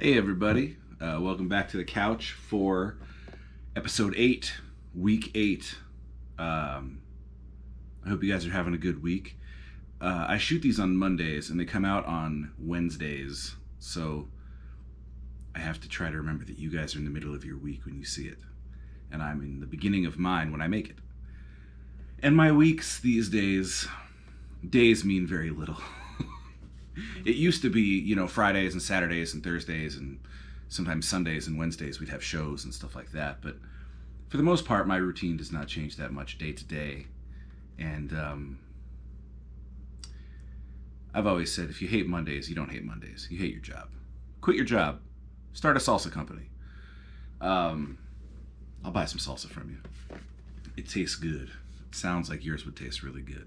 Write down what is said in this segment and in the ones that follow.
Hey everybody, welcome back to the couch for episode 8, week 8. I hope you guys are having a good week. I shoot these on Mondays and they come out on Wednesdays, so I have to try to remember that you guys are in the middle of your week when you see it, and I'm in the beginning of mine when I make it. And my weeks these days mean very little. It used to be, Fridays and Saturdays and Thursdays and sometimes Sundays and Wednesdays we'd have shows and stuff like that. But for the most part, my routine does not change that much day to day. And I've always said, if you hate Mondays, you don't hate Mondays. You hate your job. Quit your job. Start a salsa company. I'll buy some salsa from you. It tastes good. It sounds like yours would taste really good.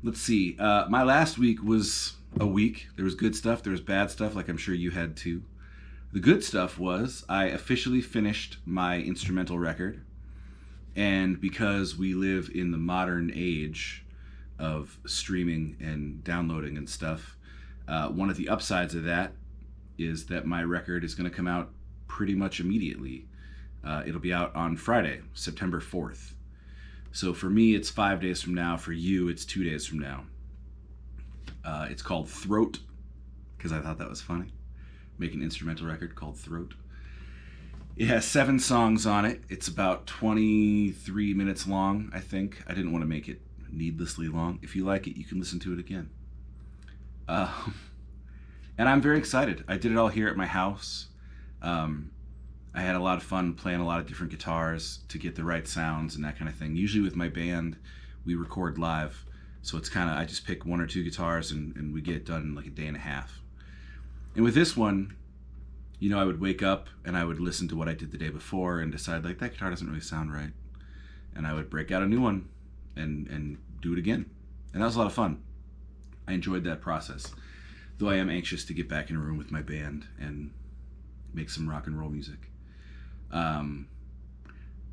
Let's see. My last week was a week. There was good stuff. There was bad stuff, like I'm sure you had too. The good stuff was I officially finished my instrumental record. And because we live in the modern age of streaming and downloading and stuff, one of the upsides of that is that my record is going to come out pretty much immediately. It'll be out on Friday, September 4th. So for me, it's 5 days from now. For you, it's 2 days from now. It's called Throat, because I thought that was funny. Make an instrumental record called Throat. It has 7 songs on it. It's about 23 minutes long, I think. I didn't want to make it needlessly long. If you like it, you can listen to it again. And I'm very excited. I did it all here at my house. I had a lot of fun playing a lot of different guitars to get the right sounds and that kind of thing. Usually with my band, we record live. So it's kind of, I just pick 1 or 2 guitars and we get it done in like a day and a half. And with this one, I would wake up and I would listen to what I did the day before and decide like, that guitar doesn't really sound right. And I would break out a new one and do it again. And that was a lot of fun. I enjoyed that process. Though I am anxious to get back in a room with my band and make some rock and roll music.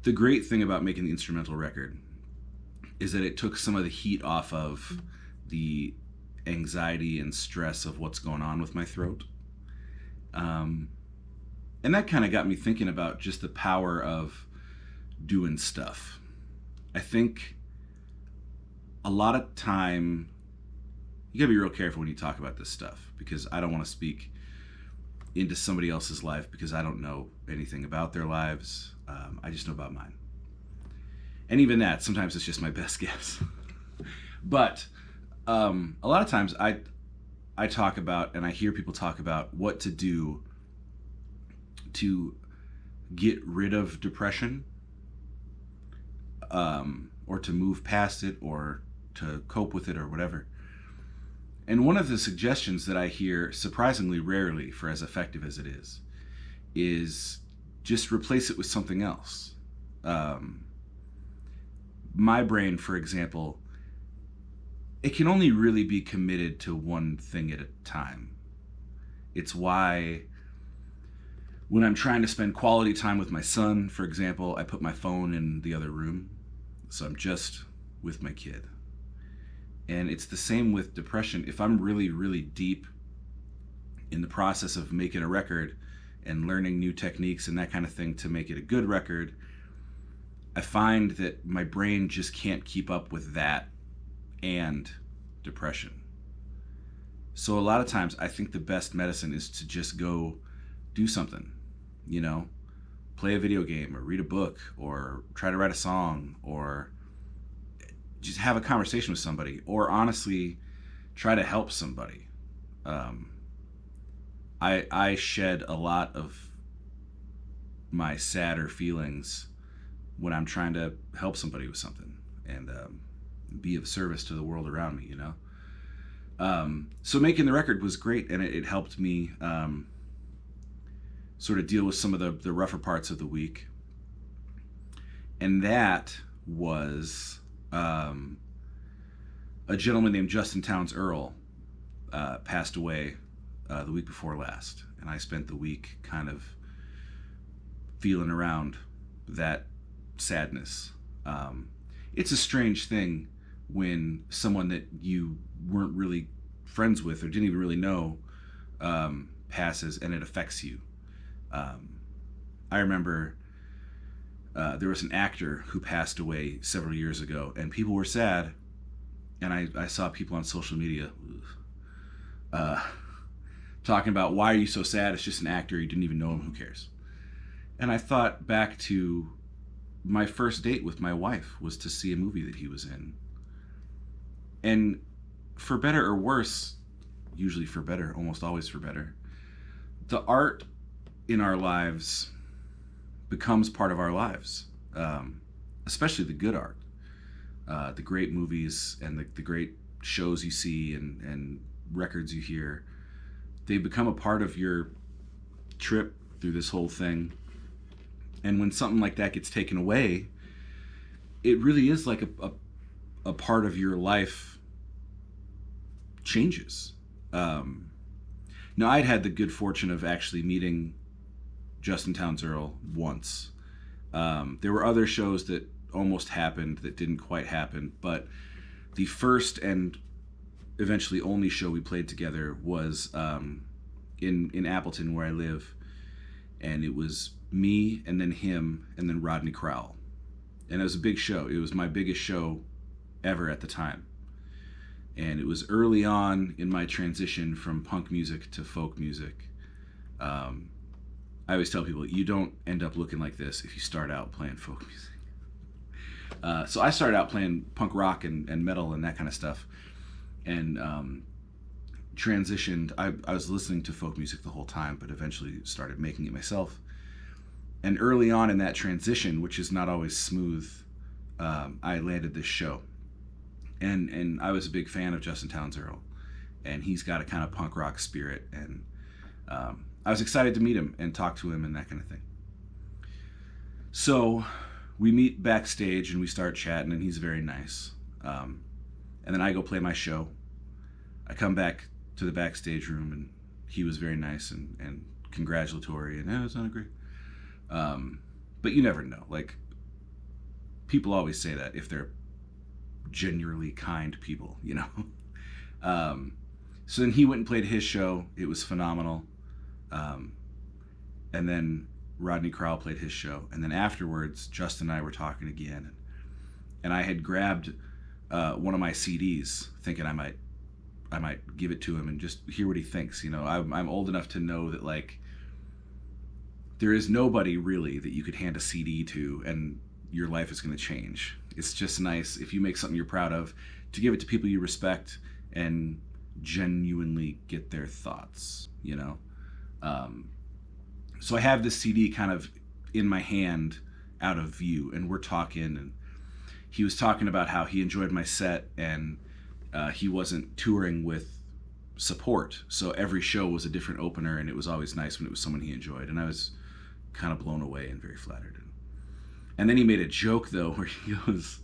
The great thing about making the instrumental record is that it took some of the heat off of the anxiety and stress of what's going on with my throat. And that kind of got me thinking about just the power of doing stuff. I think a lot of time, you gotta be real careful when you talk about this stuff, because I don't want to speak into somebody else's life because I don't know anything about their lives. I just know about mine. And even that, sometimes it's just my best guess. But a lot of times I talk about, and I hear people talk about what to do to get rid of depression, or to move past it, or to cope with it, or whatever. And one of the suggestions that I hear surprisingly rarely, for as effective as it is just replace it with something else. My brain, for example, it can only really be committed to one thing at a time. It's why when I'm trying to spend quality time with my son, for example, I put my phone in the other room, so I'm just with my kid. And it's the same with depression. If I'm really, really deep in the process of making a record and learning new techniques and that kind of thing to make it a good record, I find that my brain just can't keep up with that and depression. So a lot of times I think the best medicine is to just go do something, play a video game or read a book or try to write a song or just have a conversation with somebody, or honestly try to help somebody. I shed a lot of my sadder feelings when I'm trying to help somebody with something and be of service to the world around me, So making the record was great, and it helped me sort of deal with some of the rougher parts of the week. And that was a gentleman named Justin Townes Earle passed away the week before last, and I spent the week kind of feeling around that sadness. It's a strange thing when someone that you weren't really friends with or didn't even really know passes and it affects you. I remember there was an actor who passed away several years ago, and people were sad. And I saw people on social media talking about, why are you so sad? It's just an actor. You didn't even know him. Who cares? And I thought back to my first date with my wife was to see a movie that he was in. And for better or worse, usually for better, almost always for better, the art in our lives becomes part of our lives, especially the good art, the great movies and the great shows you see and records you hear. They become a part of your trip through this whole thing. And when something like that gets taken away, it really is like a part of your life changes. Now, I'd had the good fortune of actually meeting Justin Townes Earle once. There were other shows that almost happened that didn't quite happen, but the first and eventually only show we played together was in Appleton, where I live, and it was me and then him and then Rodney Crowell. And it was a big show. It was my biggest show ever at the time. And it was early on in my transition from punk music to folk music. I always tell people, you don't end up looking like this if you start out playing folk music. So I started out playing punk rock and metal and that kind of stuff. And transitioned, I was listening to folk music the whole time, but eventually started making it myself. And early on in that transition, which is not always smooth, I landed this show. And I was a big fan of Justin Townes Earle. And he's got a kind of punk rock spirit. And I was excited to meet him and talk to him and that kind of thing. So we meet backstage and we start chatting, and he's very nice. And then I go play my show. I come back to the backstage room, and he was very nice and congratulatory, and it sounded great. But you never know. Like, people always say that if they're genuinely kind people, you know. So then he went and played his show. It was phenomenal. And then Rodney Crowell played his show. And then afterwards, Justin and I were talking again. And I had grabbed one of my CDs, thinking I might give it to him and just hear what he thinks. You know, I'm old enough to know that, like, there is nobody really that you could hand a CD to and your life is going to change. It's just nice, if you make something you're proud of, to give it to people you respect and genuinely get their thoughts, you know? So I have this CD kind of in my hand, out of view, and we're talking, and he was talking about how he enjoyed my set, and he wasn't touring with support, so every show was a different opener, and it was always nice when it was someone he enjoyed, and I was kind of blown away and very flattered. And then he made a joke, though, where he goes,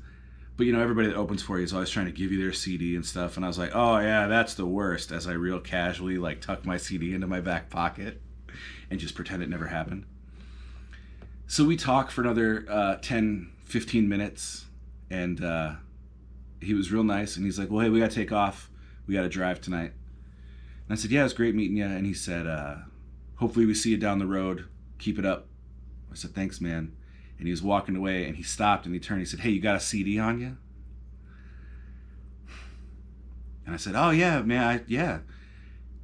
but you know, everybody that opens for you is always trying to give you their CD and stuff, and I was like, oh yeah, that's the worst, as I real casually like tuck my CD into my back pocket and just pretend it never happened. So we talk for another 10, 15 minutes, and he was real nice, and he's like, well, hey, we gotta take off, we gotta drive tonight. And I said, yeah, it was great meeting you. And he said, hopefully we see you down the road, keep it up. I said, thanks, man. And he was walking away, and he stopped, and he turned, he said, hey, you got a CD on you? And I said, oh yeah, man, yeah.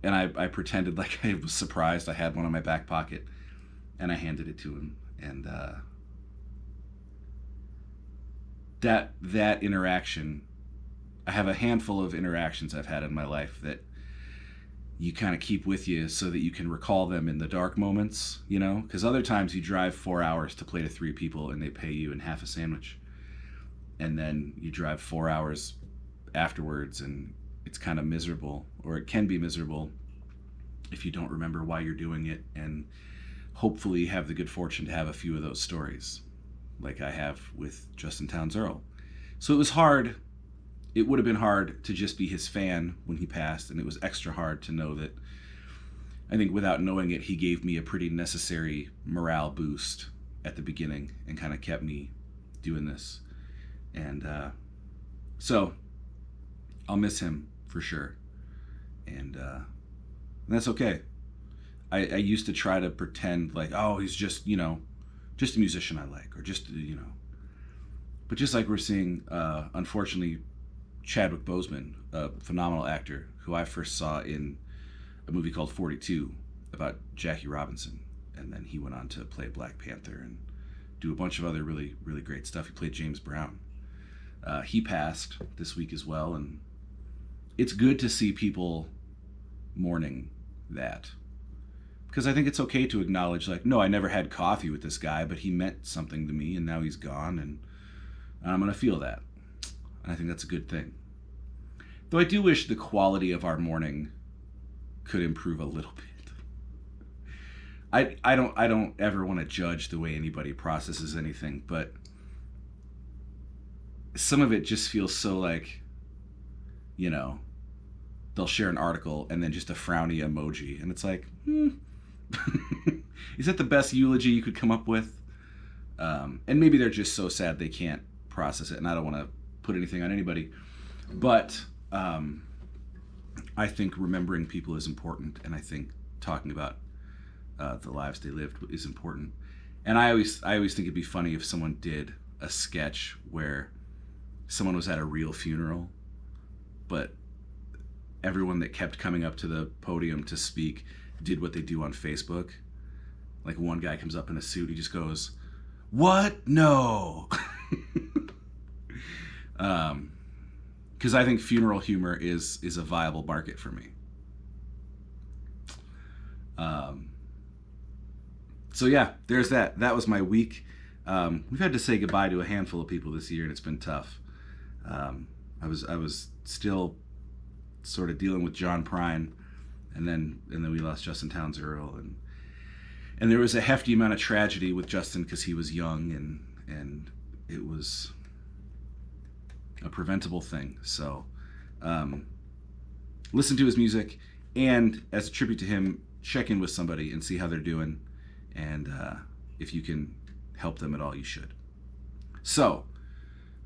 And I pretended like I was surprised I had one in my back pocket, and I handed it to him. And that interaction, I have a handful of interactions I've had in my life that you kind of keep with you so that you can recall them in the dark moments, you know? Because other times you drive 4 hours to play to 3 people and they pay you in half a sandwich. And then you drive 4 hours afterwards and it's kind of miserable, or it can be miserable if you don't remember why you're doing it, and hopefully have the good fortune to have a few of those stories like I have with Justin Townes Earle. So it was hard. It would have been hard to just be his fan when he passed, and it was extra hard to know that, I think without knowing it, he gave me a pretty necessary morale boost at the beginning and kind of kept me doing this. And so I'll miss him for sure. And that's okay. I used to try to pretend like, oh, he's just, just a musician I like, or just, But just like we're seeing, unfortunately, Chadwick Boseman, a phenomenal actor who I first saw in a movie called 42 about Jackie Robinson. And then he went on to play Black Panther and do a bunch of other really, really great stuff. He played James Brown. He passed this week as well. And it's good to see people mourning that. Because I think it's okay to acknowledge, like, no, I never had coffee with this guy, but he meant something to me, and now he's gone, and I'm going to feel that. And I think that's a good thing. Though I do wish the quality of our mourning could improve a little bit. I don't ever want to judge the way anybody processes anything, but some of it just feels so like, they'll share an article and then just a frowny emoji, and it's like, is that the best eulogy you could come up with? And maybe they're just so sad they can't process it, and I don't want to put anything on anybody, but I think remembering people is important, and I think talking about the lives they lived is important. And I always think it'd be funny if someone did a sketch where someone was at a real funeral, but everyone that kept coming up to the podium to speak did what they do on Facebook. Like, one guy comes up in a suit, he just goes, "What? No." Because I think funeral humor is a viable market for me. So yeah, there's that. That was my week. We've had to say goodbye to a handful of people this year, and it's been tough. I was still sort of dealing with John Prine, and then we lost Justin Townes Earle, and there was a hefty amount of tragedy with Justin because he was young, and it was a preventable thing. So listen to his music, and as a tribute to him, check in with somebody and see how they're doing, and if you can help them at all, you should. So,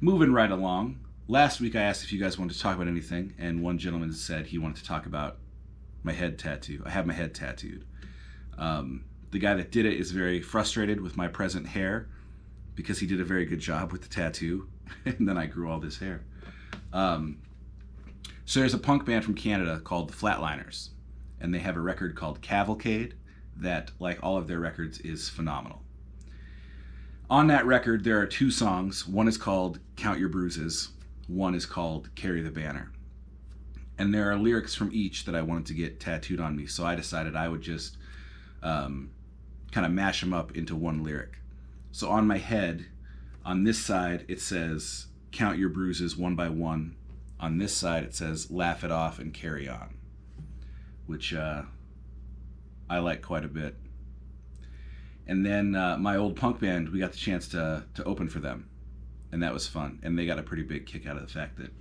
moving right along. Last week I asked if you guys wanted to talk about anything, and one gentleman said he wanted to talk about my head tattoo. I have my head tattooed. The guy that did it is very frustrated with my present hair because he did a very good job with the tattoo, and then I grew all this hair. So there's a punk band from Canada called the Flatliners, and they have a record called Cavalcade that, like all of their records, is phenomenal. On that record, there are two songs. One is called Count Your Bruises. One is called Carry the Banner. And there are lyrics from each that I wanted to get tattooed on me, so I decided I would just kind of mash them up into one lyric. So on my head, on this side, it says, "Count your bruises one by one." On this side, it says, "Laugh it off and carry on," which I like quite a bit. And then my old punk band, we got the chance to open for them, and that was fun. And they got a pretty big kick out of the fact that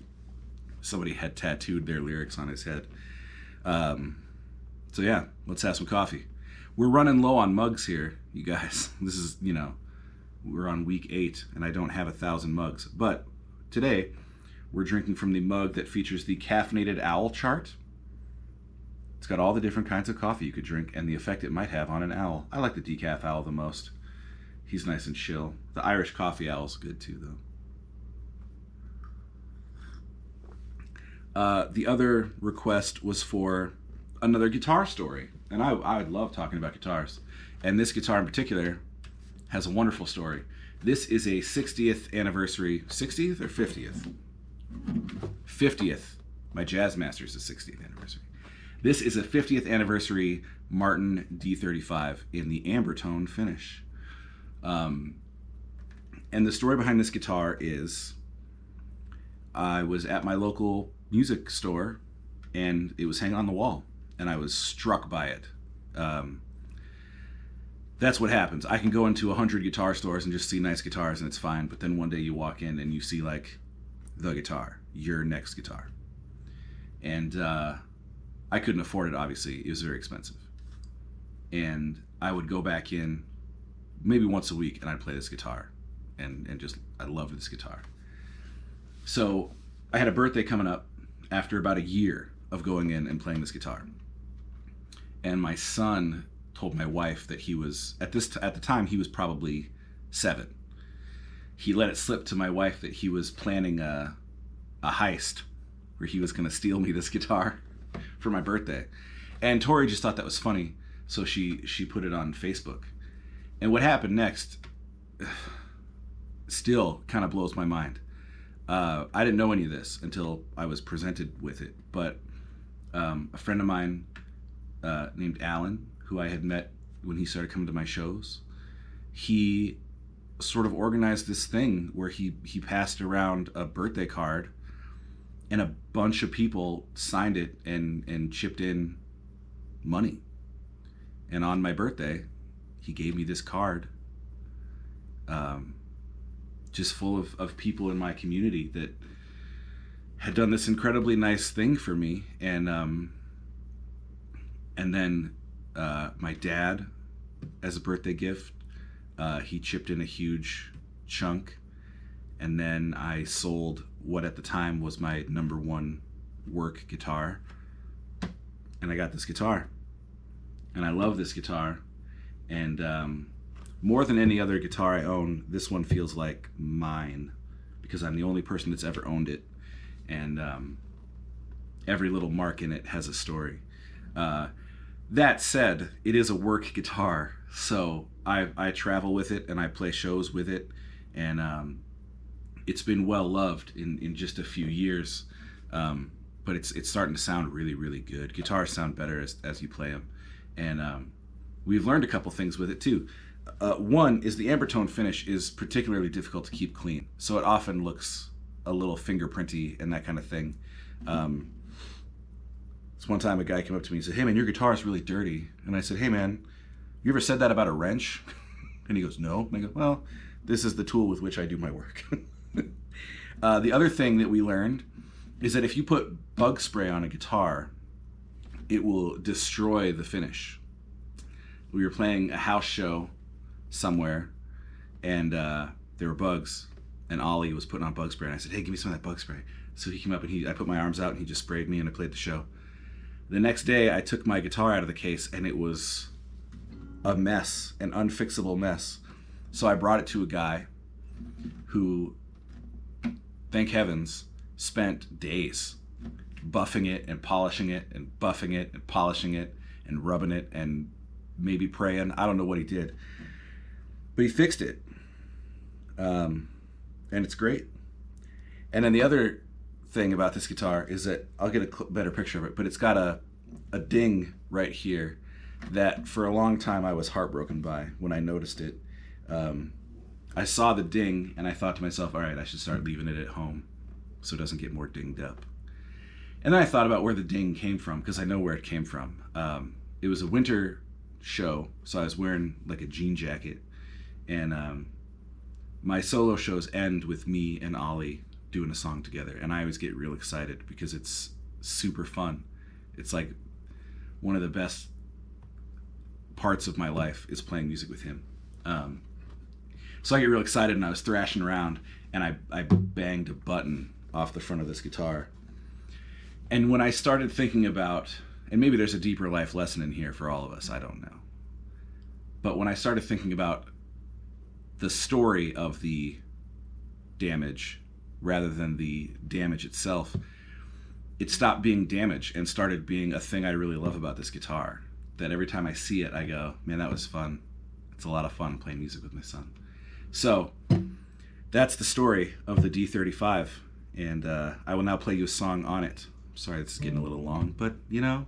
somebody had tattooed their lyrics on his head. So yeah, let's have some coffee. We're running low on mugs here, you guys. This is, we're on week 8, and I don't have 1,000 mugs. But today, we're drinking from the mug that features the caffeinated owl chart. It's got all the different kinds of coffee you could drink and the effect it might have on an owl. I like the decaf owl the most. He's nice and chill. The Irish coffee owl's good too, though. The other request was for another guitar story. And I would love talking about guitars. And this guitar in particular has a wonderful story. This is a 60th anniversary. 60th or 50th? 50th. My Jazz Masters is 60th anniversary. This is a 50th anniversary Martin D35 in the amber tone finish. And the story behind this guitar is I was at my local music store and it was hanging on the wall and I was struck by it. That's what happens. I can go into 100 guitar stores and just see nice guitars and it's fine, but then one day you walk in and you see like the guitar, your next guitar. And I couldn't afford it, obviously. It was very expensive. And I would go back in maybe once a week and I'd play this guitar. And just, I loved this guitar. So I had a birthday coming up after about a year of going in and playing this guitar. And my son told my wife that he was at the time he was probably 7. He let it slip to my wife that he was planning a heist where he was going to steal me this guitar for my birthday. And Tori just thought that was funny, so she put it on Facebook. And what happened next still kind of blows my mind. I didn't know any of this until I was presented with it, but a friend of mine named Alan, who I had met when he started coming to my shows, he sort of organized this thing where he passed around a birthday card, and a bunch of people signed it and chipped in money. And on my birthday, he gave me this card, just full of people in my community that had done this incredibly nice thing for me. And then my dad, as a birthday gift, he chipped in a huge chunk. And then I sold what at the time was my #1 work guitar. And I got this guitar. And I love this guitar. And more than any other guitar I own, this one feels like mine, because I'm the only person that's ever owned it. And every little mark in it has a story. That said, it is a work guitar, so I travel with it and I play shows with it, and it's been well loved in just a few years, but it's starting to sound really, really good. Guitars sound better as you play them, and we've learned a couple things with it too. One is the amber tone finish is particularly difficult to keep clean, so it often looks a little fingerprinty and that kind of thing. This one time a guy came up to me and said, "Hey man, your guitar is really dirty." And I said, "Hey man, you ever said that about a wrench?" And he goes, "No." And I go, "Well, this is the tool with which I do my work." The other thing that we learned is that if you put bug spray on a guitar, it will destroy the finish. We were playing a house show somewhere, and there were bugs, and Ollie was putting on bug spray, and I said, "Hey, give me some of that bug spray." So he came up and I put my arms out and he just sprayed me, and I played the show. The next day I took my guitar out of the case and it was a mess, an unfixable mess. So I brought it to a guy who, thank heavens, spent days buffing it and polishing it and buffing it and polishing it and rubbing it and maybe praying. I don't know what he did, but he fixed it. And it's great. And then the other thing about this guitar is that I'll get a better picture of it, but it's got a ding right here that for a long time I was heartbroken by when I noticed it. I saw the ding and I thought to myself, all right, I should start leaving it at home so it doesn't get more dinged up. And then I thought about where the ding came from, because I know where it came from. It was a winter show, so I was wearing like a jean jacket, and my solo shows end with me and Ollie doing a song together, and I always get real excited because it's super fun. It's like one of the best parts of my life is playing music with him. So I get real excited, and I was thrashing around, and I banged a button off the front of this guitar. And when I started thinking about, and maybe there's a deeper life lesson in here for all of us, I don't know, but when I started thinking about the story of the damage rather than the damage itself, it stopped being damage and started being a thing I really love about this guitar. That every time I see it, I go, man, that was fun. It's a lot of fun playing music with my son. So that's the story of the D35, and I will now play you a song on it. Sorry, this is getting a little long, but you know,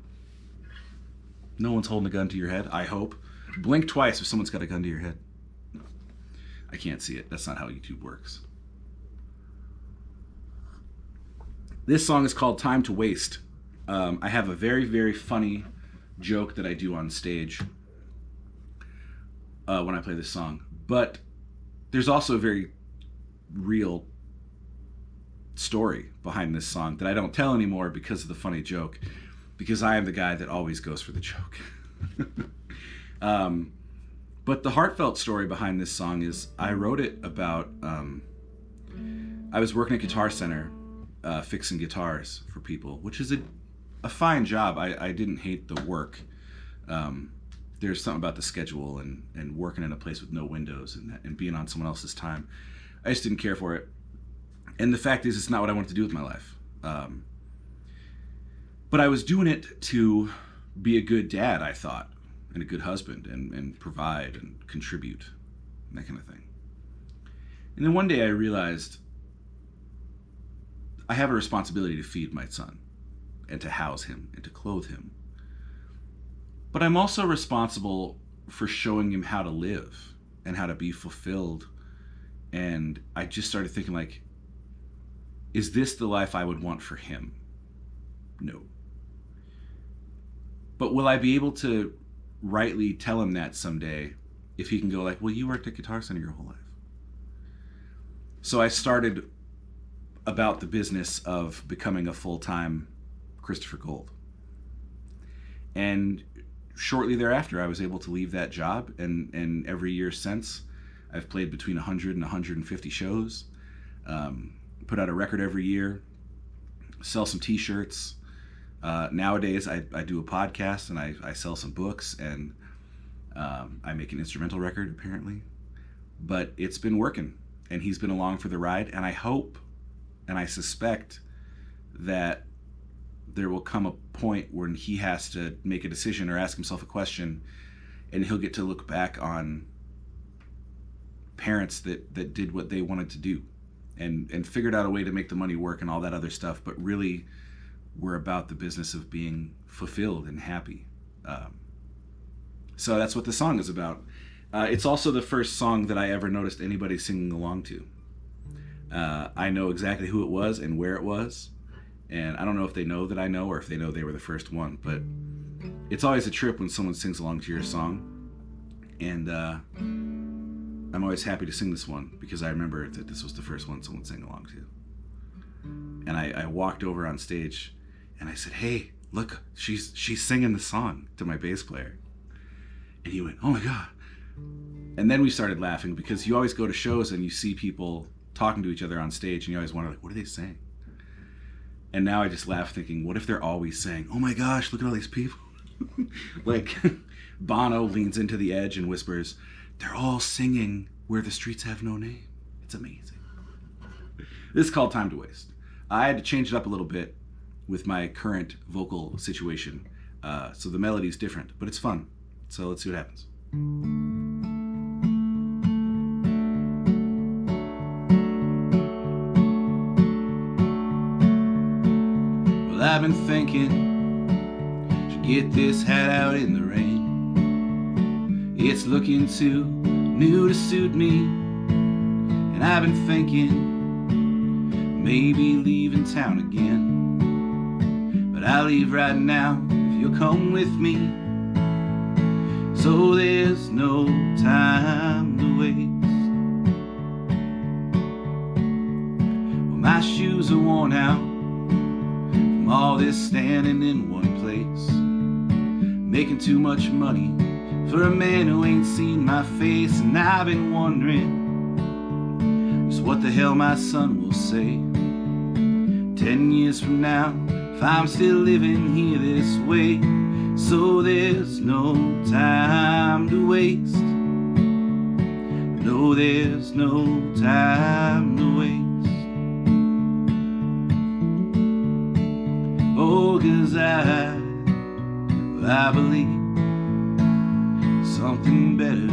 no one's holding a gun to your head, I hope. Blink twice if someone's got a gun to your head. No, I can't see it. That's not how YouTube works. This song is called Time to Waste. I have a very, very funny joke that I do on stage when I play this song. But there's also a very real story behind this song that I don't tell anymore because of the funny joke, because I am the guy that always goes for the joke. But the heartfelt story behind this song is I wrote it about, I was working at Guitar Center fixing guitars for people, which is a fine job. I didn't hate the work. there's something about the schedule and working in a place with no windows and being on someone else's time. I just didn't care for it. And the fact is, it's not what I wanted to do with my life. But I was doing it to be a good dad, I thought, and a good husband, and provide and contribute, and that kind of thing. And then one day I realized I have a responsibility to feed my son, and to house him, and to clothe him. But I'm also responsible for showing him how to live, and how to be fulfilled. And I just started thinking, like, is this the life I would want for him? No. But will I be able to rightly tell him that someday if he can go like, well, you worked at Guitar Center your whole life? So I started about the business of becoming a full-time Christopher Gold. And shortly thereafter, I was able to leave that job. And every year since, I've played between 100 and 150 shows, put out a record every year, sell some t-shirts. Nowadays, I do a podcast, and I sell some books, and I make an instrumental record, apparently. But it's been working, and he's been along for the ride, and I hope, and I suspect that there will come a point when he has to make a decision or ask himself a question, and he'll get to look back on parents that did what they wanted to do and figured out a way to make the money work and all that other stuff, but really were about the business of being fulfilled and happy. So that's what the song is about. It's also the first song that I ever noticed anybody singing along to. I know exactly who it was and where it was, and I don't know if they know that I know or if they know they were the first one, but it's always a trip when someone sings along to your song, and I'm always happy to sing this one because I remember that this was the first one someone sang along to. And I walked over on stage and I said, hey, look, she's singing the song to my bass player. And he went, oh my God. And then we started laughing because you always go to shows and you see people talking to each other on stage and you always wonder, like, what are they saying? And now I just laugh thinking, what if they're always saying, oh my gosh, look at all these people. Like Bono leans into the edge and whispers, they're all singing Where the Streets Have No Name. It's amazing. This is called Time to Waste. I had to change it up a little bit with my current vocal situation. So the melody's different, but it's fun. So let's see what happens. Well, I've been thinking, should get this hat out in the rain. It's looking too new to suit me. And I've been thinking, maybe leaving town again. But I'll leave right now if you'll come with me. So there's no time to waste. Well, my shoes are worn out from all this standing in one place, making too much money for a man who ain't seen my face. And I've been wondering just what the hell my son will say 10 years from now if I'm still living here this way. So there's no time to waste. No, there's no time to waste. Oh, 'cause I believe something better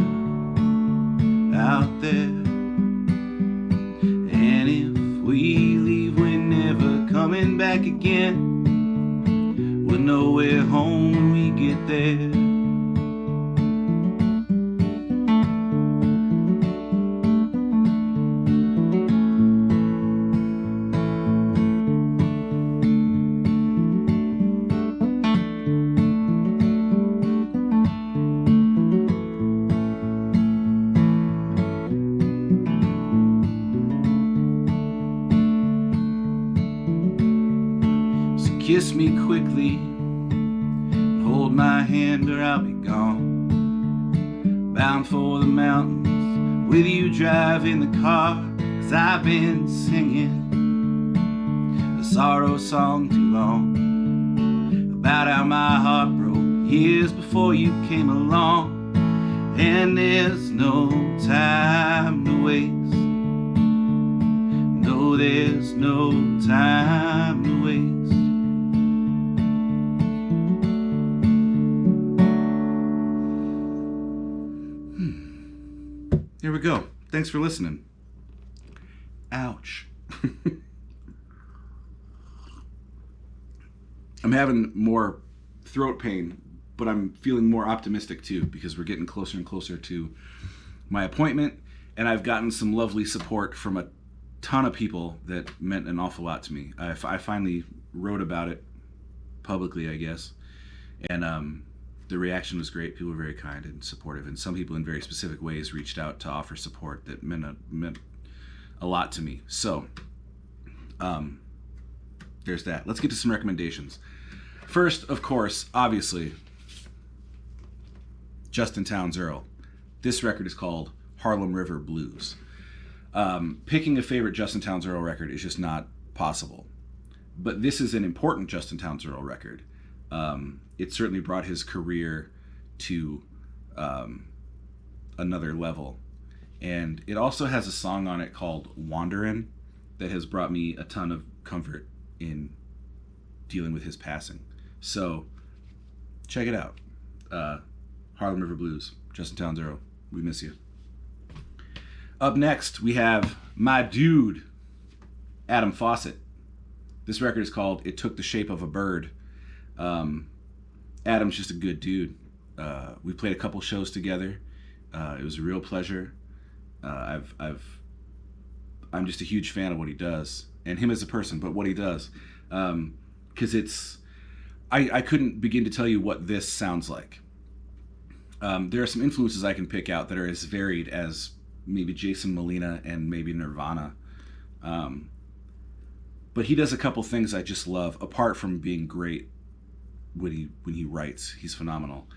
out there. And if we leave, we're never coming back again. We're nowhere home when we get there. Kiss me quickly, hold my hand or I'll be gone. Bound for the mountains, with you driving the car. 'Cause I've been singing a sorrow song too long, about how my heart broke years before you came along, and there's no time to waste. No, there's no time to waste. Here we go. Thanks for listening. Ouch. I'm having more throat pain, but I'm feeling more optimistic too, because we're getting closer and closer to my appointment, and I've gotten some lovely support from a ton of people that meant an awful lot to me. I finally wrote about it publicly, I guess, and the reaction was great. People were very kind and supportive, and some people in very specific ways reached out to offer support that meant a lot to me. So there's that. Let's get to some recommendations. First, of course, obviously, Justin Townes Earle. This record is called Harlem River Blues. Picking a favorite Justin Townes Earle record is just not possible. But this is an important Justin Townes Earle record. It certainly brought his career to another level. And it also has a song on it called Wanderin' that has brought me a ton of comfort in dealing with his passing. So check it out. Harlem River Blues, Justin Townes Earle. We miss you. Up next, we have my dude, Adam Fawcett. This record is called It Took the Shape of a Bird. Adam's just a good dude. We played a couple shows together. It was a real pleasure. I'm just a huge fan of what he does, and him as a person, but what he does. Because I couldn't begin to tell you what this sounds like. There are some influences I can pick out that are as varied as maybe Jason Molina and maybe Nirvana. But he does a couple things I just love, apart from being great when he writes. He's phenomenal.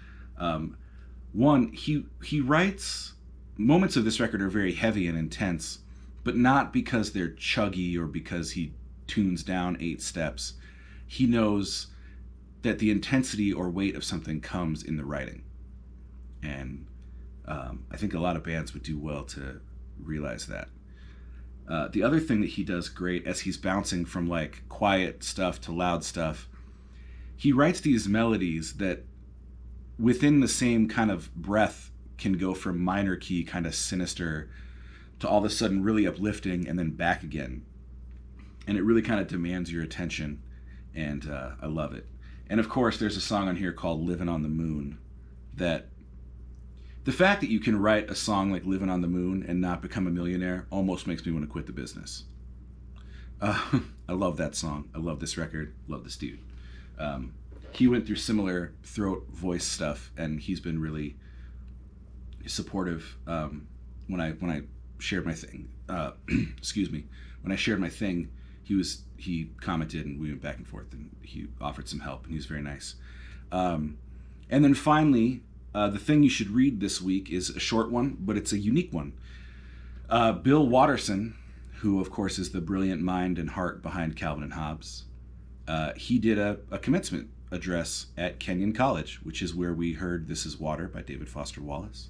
One, he writes, moments of this record are very heavy and intense, but not because they're chuggy or because he tunes down 8 steps. He knows that the intensity or weight of something comes in the writing. And I think a lot of bands would do well to realize that. The other thing that he does great as he's bouncing from like quiet stuff to loud stuff, he writes these melodies that within the same kind of breath can go from minor key, kind of sinister, to all of a sudden really uplifting and then back again. And it really kind of demands your attention, and I love it. And of course, there's a song on here called Living on the Moon that the fact that you can write a song like Living on the Moon and not become a millionaire almost makes me want to quit the business. I love that song. I love this record. Love this dude. He went through similar throat voice stuff, and he's been really supportive. When I shared my thing, excuse me, when I shared my thing, he commented and we went back and forth, and he offered some help, and he was very nice. And then finally, the thing you should read this week is a short one, but it's a unique one. Bill Watterson, who of course is the brilliant mind and heart behind Calvin and Hobbes, he did a commencement address at Kenyon College, which is where we heard This Is Water by David Foster Wallace.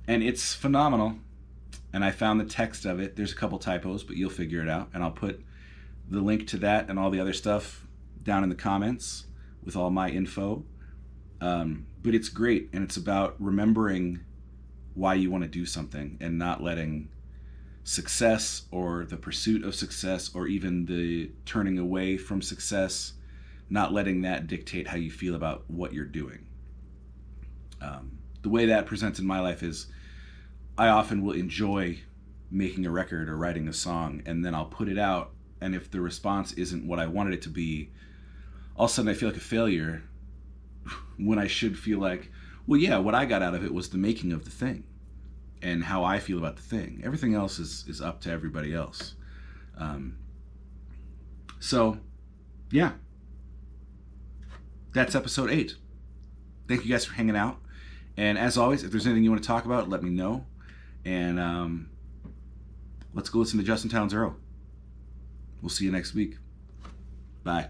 And it's phenomenal. And I found the text of it. There's a couple typos, but you'll figure it out. And I'll put the link to that and all the other stuff down in the comments with all my info. But it's great, and it's about remembering why you want to do something and not letting success or the pursuit of success or even the turning away from success, not letting that dictate how you feel about what you're doing. The way that presents in my life is I often will enjoy making a record or writing a song, and then I'll put it out, and if the response isn't what I wanted it to be, all of a sudden I feel like a failure when I should feel like, well, yeah, what I got out of it was the making of the thing and how I feel about the thing. Everything else is up to everybody else. So, yeah. That's episode 8. Thank you guys for hanging out. And as always, if there's anything you want to talk about, let me know. And let's go listen to Justin Townes Earle. We'll see you next week. Bye.